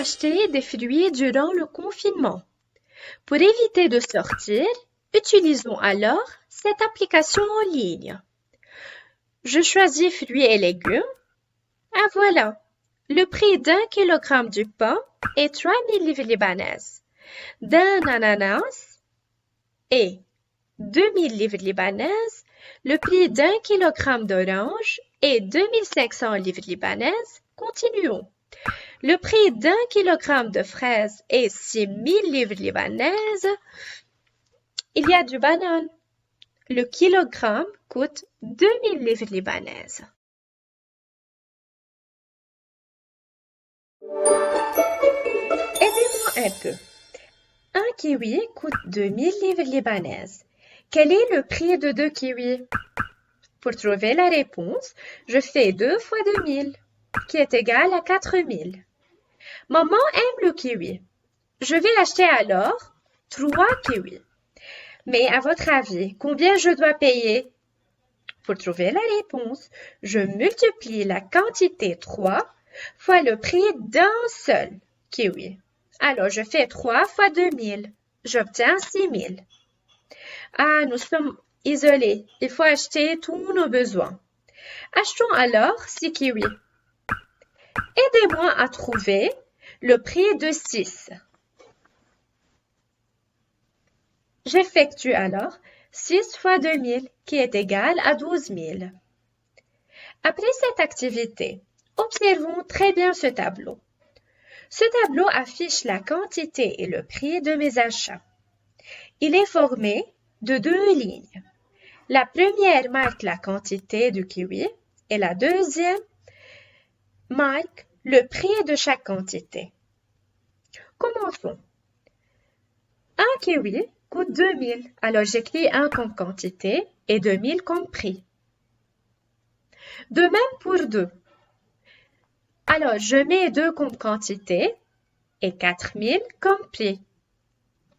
acheter des fruits durant le confinement. Pour éviter de sortir, utilisons alors cette application en ligne. Je choisis fruits et légumes. Ah voilà, le prix d'1 kg du pain est 3000 livres libanaises, d'un ananas est 2000 livres libanaises, le prix d'1 kg d'orange est 2500 livres libanaises. Continuons. Le prix d'1 kg de fraises est 6000 livres libanaises. Il y a du banane. Le kilogramme coûte 2000 livres libanaises. Aidez-moi un peu. Un kiwi coûte 2000 livres libanaises. Quel est le prix de 2 kiwis? Pour trouver la réponse, je fais 2 fois 2000, qui est égal à 4000. Maman aime le kiwi. Je vais acheter alors 3 kiwis. Mais à votre avis, combien je dois payer? Pour trouver la réponse, je multiplie la quantité 3 fois le prix d'un seul kiwi. Alors, je fais 3 fois 2000. J'obtiens 6000. Ah, nous sommes isolés. Il faut acheter tous nos besoins. Achetons alors 6 kiwis. Aidez-moi à trouver le prix de 6. J'effectue alors 6 fois 2000 qui est égal à 12 000. Après cette activité, observons très bien ce tableau. Ce tableau affiche la quantité et le prix de mes achats. Il est formé de 2 lignes. La première marque la quantité du kiwi et la deuxième marque le prix de chaque quantité. Commençons. Un kiwi coûte 2000, alors j'écris 1 comme quantité et 2000 comme prix. De même pour 2. Alors je mets 2 comme quantité et 4000 comme prix.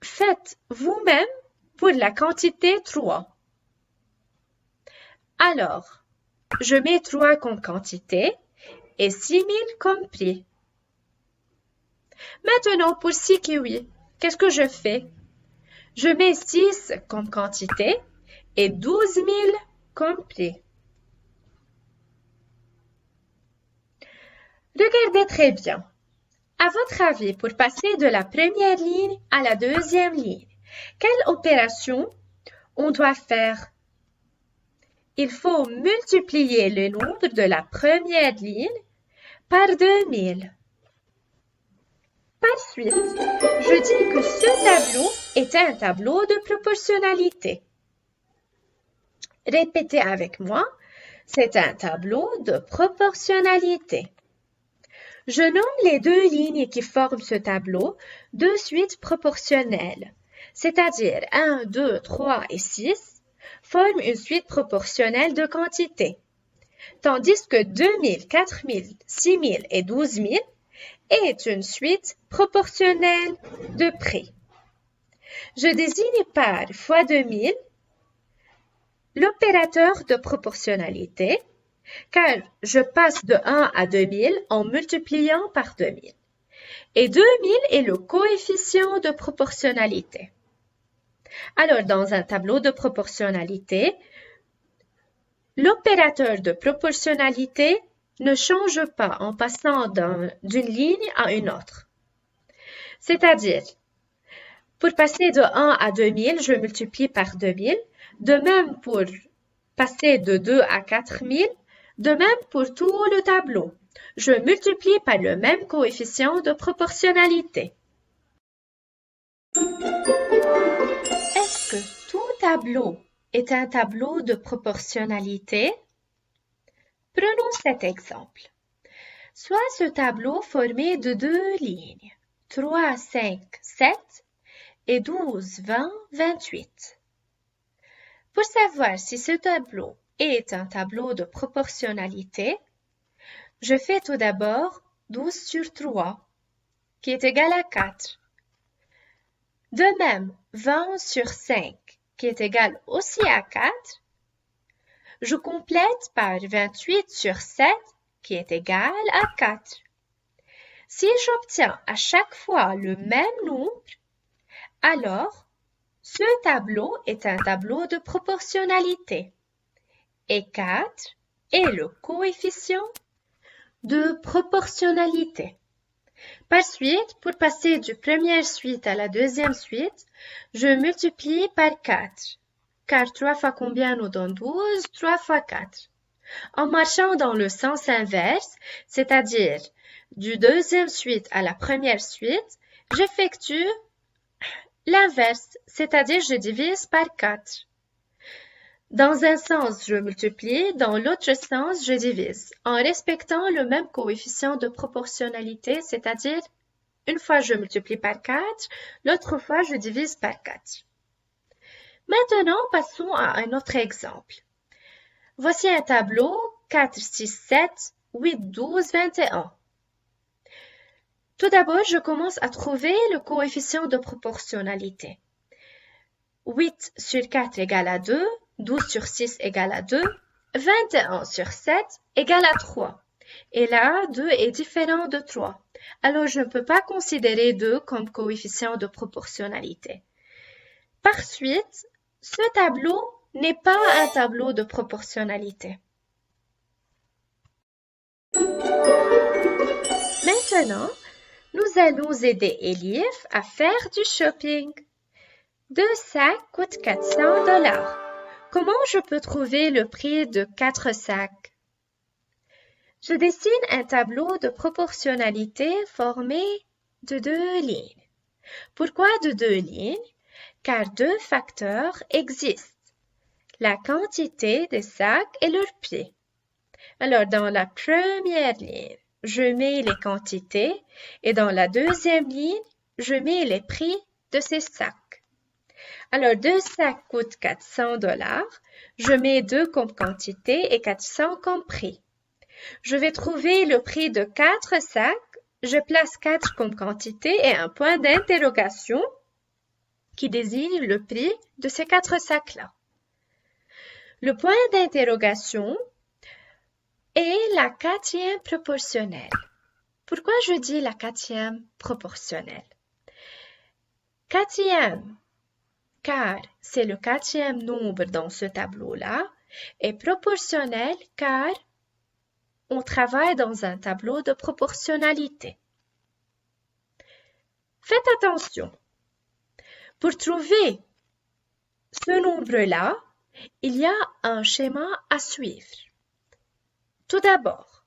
Faites vous-même pour la quantité 3. Alors, je mets 3 comme quantité et 6000 comme prix. Maintenant, pour 6 kiwis, qu'est-ce que je fais? Je mets 6 comme quantité et 12 000 comme prix. Regardez très bien. À votre avis, pour passer de la première ligne à la deuxième ligne, quelle opération on doit faire? Il faut multiplier le nombre de la première ligne par 2000. Par suite, je dis que ce tableau est un tableau de proportionnalité. Répétez avec moi, c'est un tableau de proportionnalité. Je nomme les 2 lignes qui forment ce tableau de suites proportionnelles, c'est-à-dire 1, 2, 3 et 6 forment une suite proportionnelle de quantités, tandis que 2000, 4000, 6000 et 12 000 est une suite proportionnelle de prix. Je désigne par fois 2000 l'opérateur de proportionnalité, car je passe de 1 à 2000 en multipliant par 2000. Et 2000 est le coefficient de proportionnalité. Alors, dans un tableau de proportionnalité, l'opérateur de proportionnalité ne change pas en passant d'une ligne à une autre. C'est-à-dire, pour passer de 1 à 2000, je multiplie par 2000. De même pour passer de 2 à 4000, de même pour tout le tableau. Je multiplie par le même coefficient de proportionnalité. Est-ce que tout tableau est un tableau de proportionnalité? Prenons cet exemple. Soit ce tableau formé de 2 lignes, 3, 5, 7 et 12, 20, 28. Pour savoir si ce tableau est un tableau de proportionnalité, je fais tout d'abord 12 sur 3, qui est égal à 4. De même, 20 sur 5, qui est égal aussi à 4. Je complète par 28 sur 7, qui est égal à 4. Si j'obtiens à chaque fois le même nombre, alors ce tableau est un tableau de proportionnalité. Et 4 est le coefficient de proportionnalité. Par suite, pour passer du première suite à la deuxième suite, je multiplie par 4. Car 3 fois combien nous donne 12? 3 fois 4. En marchant dans le sens inverse, c'est-à-dire du deuxième suite à la première suite, j'effectue l'inverse, c'est-à-dire je divise par 4. Dans un sens, je multiplie, dans l'autre sens, je divise, en respectant le même coefficient de proportionnalité, c'est-à-dire une fois je multiplie par 4, l'autre fois je divise par 4. Maintenant, passons à un autre exemple. Voici un tableau 4, 6, 7, 8, 12, 21. Tout d'abord, je commence à trouver le coefficient de proportionnalité. 8 sur 4 égale à 2, 12 sur 6 égale à 2, 21 sur 7 égale à 3. Et là, 2 est différent de 3. Alors, je ne peux pas considérer 2 comme coefficient de proportionnalité. Par suite, ce tableau n'est pas un tableau de proportionnalité. Maintenant, nous allons aider Elif à faire du shopping. 2 sacs coûtent $400. Comment je peux trouver le prix de 4 sacs? Je dessine un tableau de proportionnalité formé de 2 lignes. Pourquoi de 2 lignes? Car 2 facteurs existent. La quantité des sacs et leur prix. Alors, dans la première ligne, je mets les quantités et dans la deuxième ligne, je mets les prix de ces sacs. Alors, 2 sacs coûtent $400. Je mets 2 comme quantité et 400 comme prix. Je vais trouver le prix de 4 sacs. Je place 4 comme quantité et un point d'interrogation qui désigne le prix de ces 4 sacs-là. Le point d'interrogation est la quatrième proportionnelle. Pourquoi je dis la quatrième proportionnelle? Quatrième, car c'est le quatrième nombre dans ce tableau-là, et proportionnel car on travaille dans un tableau de proportionnalité. Faites attention. Pour trouver ce nombre-là, il y a un schéma à suivre. Tout d'abord,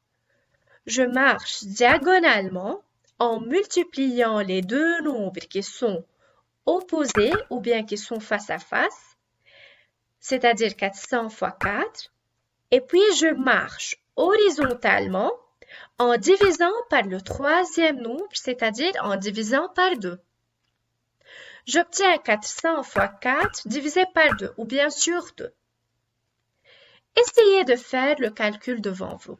je marche diagonalement en multipliant les deux nombres qui sont opposés ou bien qui sont face à face, c'est-à-dire 400 fois 4, et puis je marche horizontalement en divisant par le troisième nombre, c'est-à-dire en divisant par 2. J'obtiens 400 fois 4 divisé par 2, ou bien sur 2. Essayez de faire le calcul devant vous.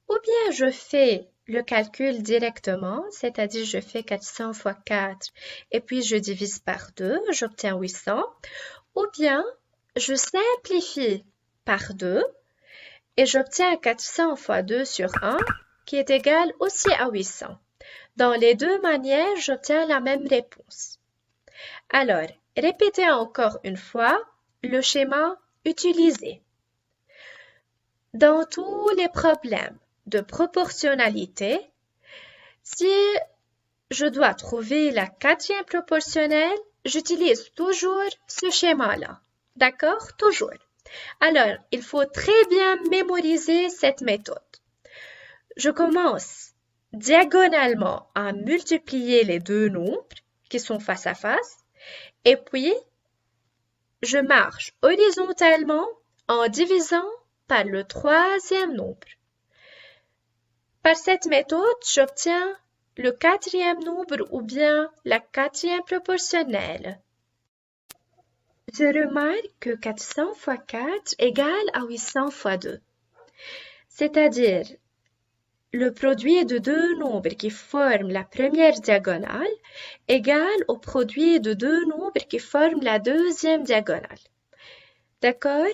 Ou bien je fais le calcul directement, c'est-à-dire je fais 400 fois 4 et puis je divise par 2, j'obtiens 800. Ou bien je simplifie par 2 et j'obtiens 400 fois 2 sur 1 qui est égal aussi à 800. Dans les deux manières, j'obtiens la même réponse. Alors, répétez encore une fois le schéma utilisé. Dans tous les problèmes de proportionnalité, si je dois trouver la quatrième proportionnelle, j'utilise toujours ce schéma-là. D'accord? Toujours. Alors, il faut très bien mémoriser cette méthode. Je commence diagonalement à multiplier les deux nombres qui sont face à face et puis je marche horizontalement en divisant par le troisième nombre. Par cette méthode, j'obtiens le quatrième nombre ou bien la quatrième proportionnelle. Je remarque que 400 fois 4 égale à 800 fois 2. C'est-à-dire, le produit de deux nombres qui forment la première diagonale égale au produit de deux nombres qui forment la deuxième diagonale. D'accord?